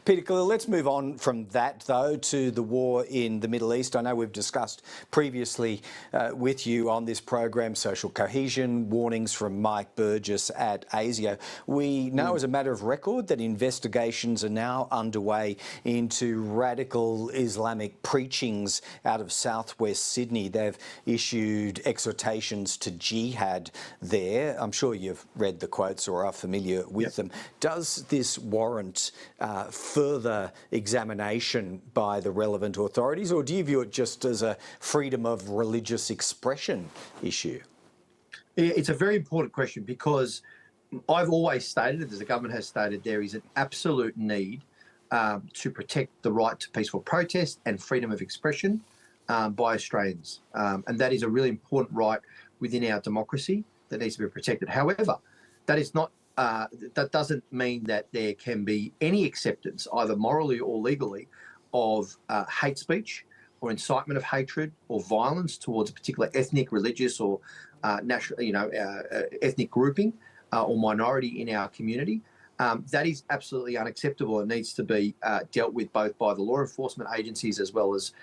Peter Khalil, let's move on from that, though, to the war in the Middle East. I know we've discussed previously with you on this program social cohesion, warnings from Mike Burgess at ASIO. We know as a matter of record that investigations are now underway into radical Islamic preachings out of southwest Sydney. They've issued exhortations to jihad there. I'm sure you've read the quotes or are familiar with them. Does this warrant further examination by the relevant authorities, or do you view it just as a freedom of religious expression issue? It's a very important question because I've always stated, as the government has stated, there is an absolute need to protect the right to peaceful protest and freedom of expression by Australians. And that is a really important right within our democracy that needs to be protected. However, that is not that doesn't mean that there can be any acceptance, either morally or legally, of hate speech or incitement of hatred or violence towards a particular ethnic, religious, or national, ethnic grouping or minority in our community. That is absolutely unacceptable and needs to be dealt with both by the law enforcement agencies as well as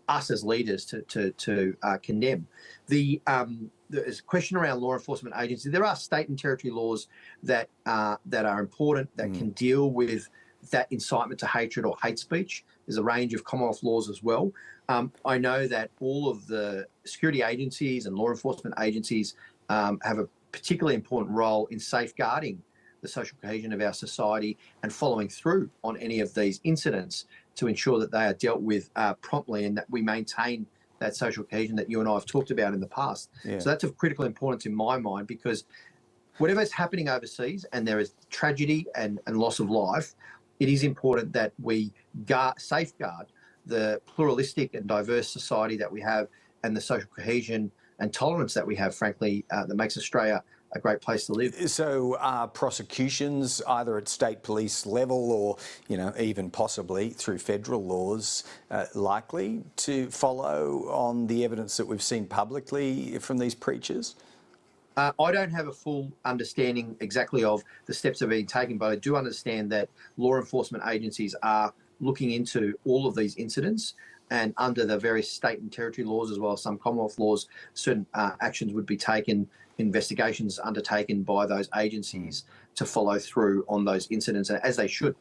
us as leaders to condemn. There's a question around law enforcement agencies. There are state and territory laws that are important that can deal with that incitement to hatred or hate speech. There's a range of Commonwealth laws as well. I know that all of the security agencies and law enforcement agencies have a particularly important role in safeguarding the social cohesion of our society and following through on any of these incidents to ensure that they are dealt with promptly and that we maintain that social cohesion that you and I have talked about in the past. Yeah. So that's of critical importance in my mind, because whatever's happening overseas and there is tragedy and loss of life, it is important that we safeguard the pluralistic and diverse society that we have and the social cohesion and tolerance that we have, frankly, that makes Australia a great place to live. So are prosecutions either at state police level or, even possibly through federal laws likely to follow on the evidence that we've seen publicly from these preachers? I don't have a full understanding exactly of the steps that are being taken, but I do understand that law enforcement agencies are looking into all of these incidents, and under the various state and territory laws as well as some Commonwealth laws, certain actions would be taken, investigations undertaken by those agencies to follow through on those incidents, as they should.